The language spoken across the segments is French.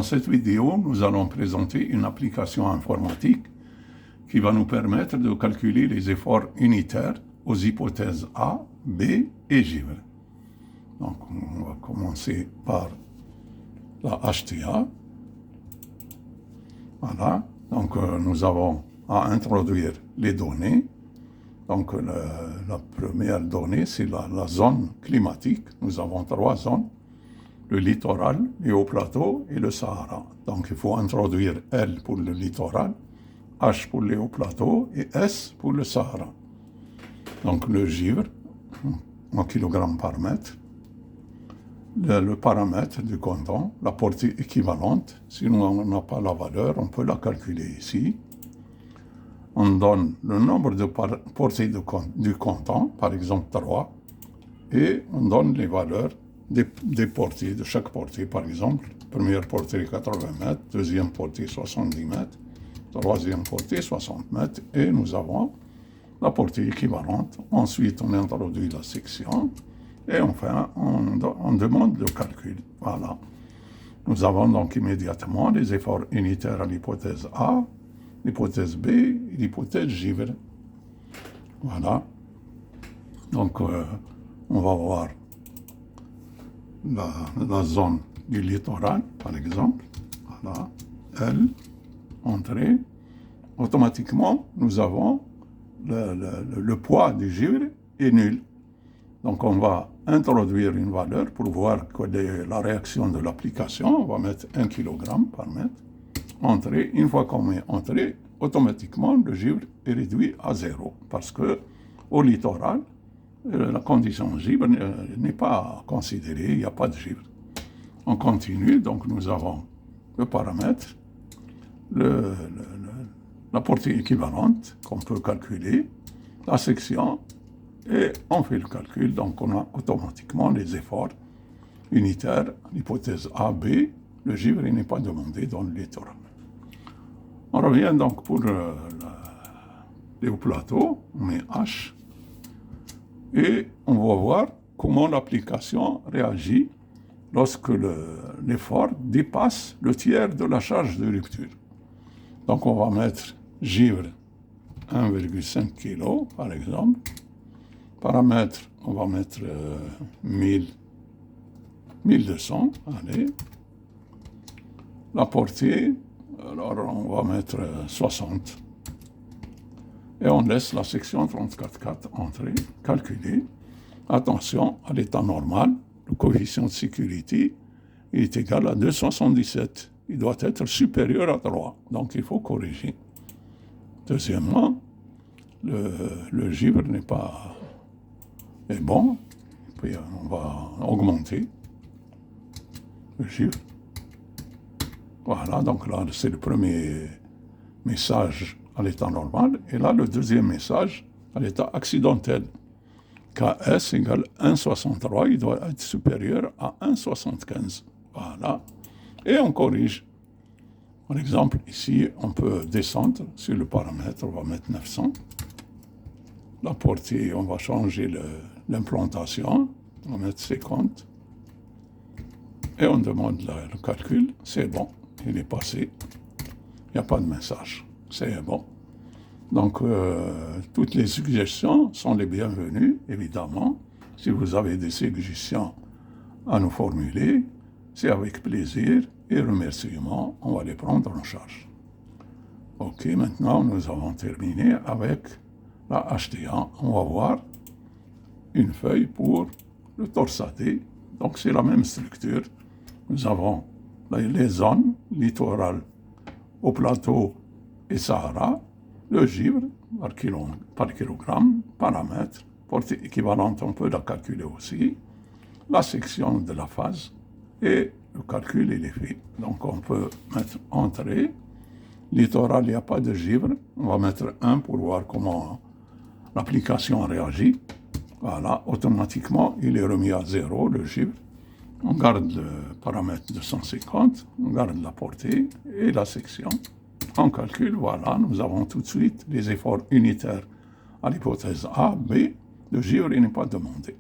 Dans cette vidéo, nous allons présenter une application informatique qui va nous permettre de calculer les efforts unitaires aux hypothèses A, B et givre. Donc, on va commencer par la HTA. Voilà. Donc, nous avons à introduire les données. Donc, la première donnée, c'est la zone climatique. Nous avons 3 zones: le littoral, les hauts plateaux et le Sahara. Donc, il faut introduire L pour le littoral, H pour les hauts plateaux et S pour le Sahara. Donc, le givre, en kilogrammes par mètre, le paramètre du comptant, la portée équivalente. Si on n'a pas la valeur, on peut la calculer ici. On donne le nombre de portées du comptant, par exemple 3, et on donne les valeurs des portées, de chaque portée. Par exemple, première portée 80 mètres, deuxième portée 70 mètres, troisième portée 60 mètres, et nous avons la portée équivalente. Ensuite, on introduit la section, et enfin, on demande le calcul. Voilà. Nous avons donc immédiatement les efforts unitaires à l'hypothèse A, l'hypothèse B et l'hypothèse givre. Voilà. Donc, on va voir la zone du littoral, par exemple. Voilà. L, entrée. Automatiquement, nous avons le poids du givre est nul. Donc, on va introduire une valeur pour voir quelle est la réaction de l'application. On va mettre 1 kg par mètre. Entrée. Une fois qu'on met entrée, automatiquement, le givre est réduit à 0. Parce que au littoral, la condition givre n'est pas considérée, il n'y a pas de givre. On continue, donc nous avons le paramètre, la portée équivalente qu'on peut calculer, la section, et on fait le calcul. Donc on a automatiquement les efforts unitaires, l'hypothèse A, B, le givre n'est pas demandé dans le littoral. On revient donc pour les hauts plateaux, on met H, et on va voir comment l'application réagit lorsque l'effort dépasse le tiers de la charge de rupture. Donc on va mettre givre 1,5 kg par exemple. Paramètre, on va mettre 1200, allez. La portée, alors on va mettre 60. Et on laisse la section 34,4 entrer, calculer. Attention à l'état normal, le coefficient de sécurité est égal à 277. Il doit être supérieur à 3, donc il faut corriger. Deuxièmement, le givre est bon, puis on va augmenter le givre. Voilà, donc là c'est le premier message à l'état normal, et là le deuxième message à l'état accidentel. KS égale 1,63, il doit être supérieur à 1,75. Voilà, et on corrige. Par exemple, ici, on peut descendre sur le paramètre, on va mettre 900. La portée, on va changer l'implantation, on va mettre 50. Et on demande le calcul, c'est bon, il est passé, il n'y a pas de message, c'est bon. Donc, toutes les suggestions sont les bienvenues, évidemment. Si vous avez des suggestions à nous formuler, c'est avec plaisir et remerciements, on va les prendre en charge. Ok, maintenant, nous avons terminé avec la HTA. On va voir une feuille pour le torsadé. Donc, c'est la même structure. Nous avons les zones littorales, au plateau et Sahara, le givre par kilogramme, paramètre, portée équivalente, on peut la calculer aussi, la section de la phase, et le calcul il est fait. Donc on peut mettre entrée, littoral, il n'y a pas de givre, on va mettre 1 pour voir comment l'application réagit. Voilà, automatiquement il est remis à 0, le givre. On garde le paramètre de 150, on garde la portée et la section. On calcule, voilà, nous avons tout de suite les efforts unitaires à l'hypothèse A, B, le givre n'est pas demandé.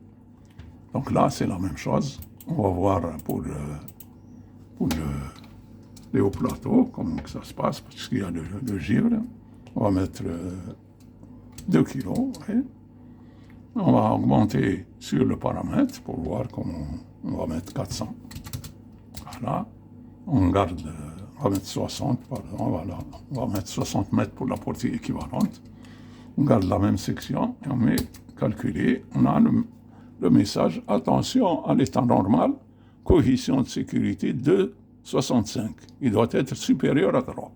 Donc là, c'est la même chose. On va voir pour les hauts plateaux, comment que ça se passe, parce qu'il y a le givre. On va mettre 2 kilos. Ouais. On va augmenter sur le paramètre pour voir comment on va mettre 400. Voilà. On garde, on va mettre 60, pardon, voilà. On va mettre 60 mètres pour la portée équivalente. On garde la même section et on met calculer. On a le message, attention à l'état normal, coefficient de sécurité de 65. Il doit être supérieur à 3.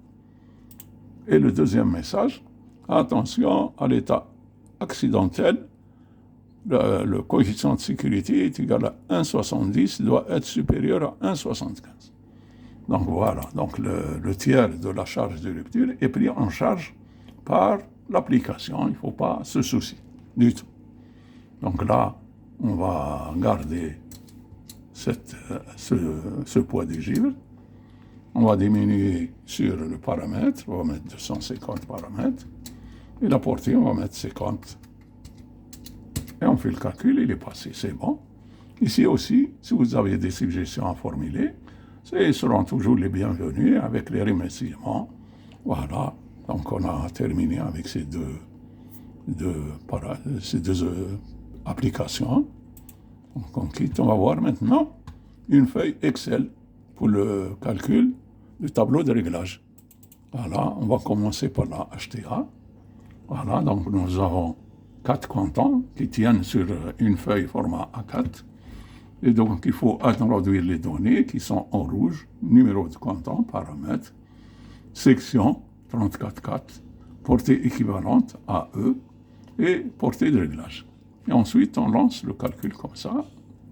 Et le deuxième message, attention à l'état accidentel, le coefficient de sécurité est égal à 1,70, doit être supérieur à 1,75. Donc voilà, donc le tiers de la charge de rupture est pris en charge par l'application, il ne faut pas se soucier du tout. Donc là, on va garder ce poids de givre. On va diminuer sur le paramètre, on va mettre 250 paramètres. Et la portée, on va mettre 50. Et on fait le calcul, il est passé, c'est bon. Ici aussi, si vous avez des suggestions à formuler, ils seront toujours les bienvenus avec les remerciements. Voilà, donc on a terminé avec ces deux applications. Donc on quitte, on va voir maintenant une feuille Excel pour le calcul du tableau de réglage. Voilà, on va commencer par la HTA. Voilà, donc nous avons 4 cantons qui tiennent sur une feuille format A4. Et donc il faut introduire les données qui sont en rouge, numéro de canton, paramètre, section 34.4, portée équivalente à E et portée de réglage. Et ensuite on lance le calcul comme ça.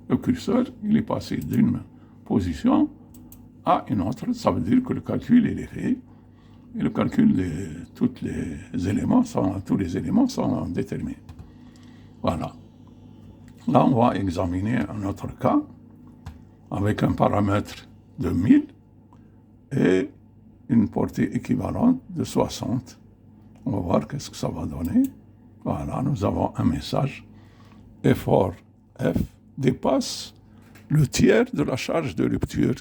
Le curseur, il est passé d'une position à une autre. Ça veut dire que le calcul, il est fait. Et le calcul de tous les éléments sont déterminés. Voilà. Là, on va examiner un autre cas avec un paramètre de 1000 et une portée équivalente de 60. On va voir qu'est-ce que ça va donner. Voilà, nous avons un message. Effort F dépasse le tiers de la charge de rupture.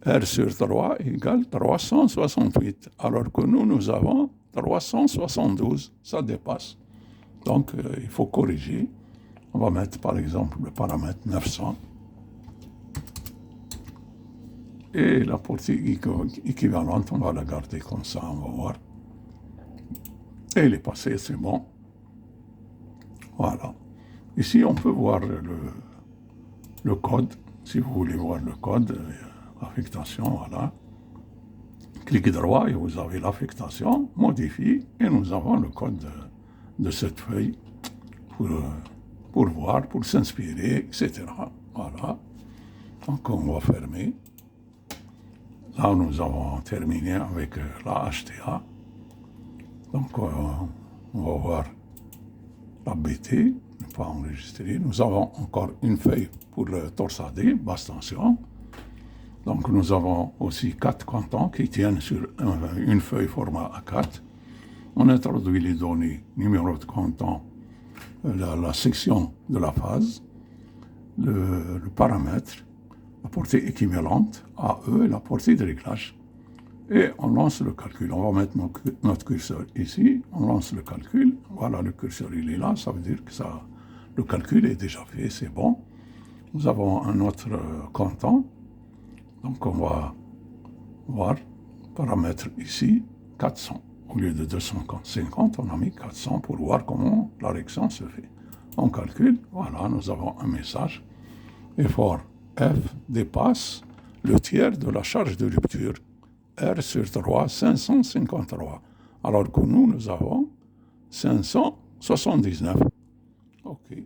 R sur 3 égale 368, alors que nous avons 372, ça dépasse. Donc, il faut corriger. On va mettre, par exemple, le paramètre 900. Et la portée équivalente, on va la garder comme ça, on va voir. Et il est passé, c'est bon. Voilà. Ici, on peut voir le code, si vous voulez voir le code. Affectation, voilà. Cliquez droit et vous avez l'affectation, modifie, et nous avons le code de cette feuille pour voir, pour s'inspirer, etc. Voilà. Donc on va fermer. Là, nous avons terminé avec la HTA. Donc on va voir la BT, ne pas enregistrer. Nous avons encore une feuille pour le torsadé, basse tension. Donc nous avons aussi 4 cantons qui tiennent sur une feuille format A4. On introduit les données, numéro de canton, la section de la phase, le paramètre, la portée équivalente, AE et la portée de réglage. Et on lance le calcul. On va mettre notre curseur ici, on lance le calcul. Voilà, le curseur il est là, ça veut dire que le calcul est déjà fait, c'est bon. Nous avons un autre canton. Donc on va voir, paramètre ici, 400. Au lieu de 250, on a mis 400 pour voir comment la réaction se fait. On calcule, voilà, nous avons un message. Effort F dépasse le tiers de la charge de rupture. R sur 3, 553. Alors que nous avons 579. Ok,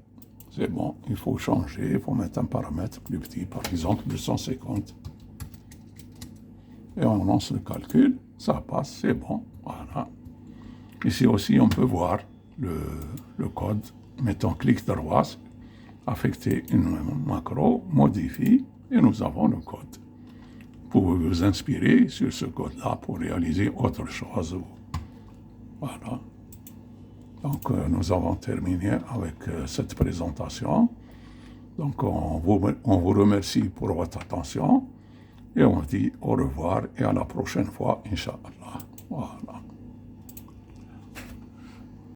c'est bon, il faut changer, il faut mettre un paramètre plus petit, par exemple 250. Et on lance le calcul, ça passe, c'est bon, voilà. Ici aussi, on peut voir le code. Mettons clic droit, affecter une macro, modifie, et nous avons le code. Vous pouvez vous inspirer sur ce code-là pour réaliser autre chose. Voilà. Donc, nous avons terminé avec cette présentation. Donc, on vous remercie pour votre attention. Et on dit au revoir et à la prochaine fois, Inch'Allah. Voilà.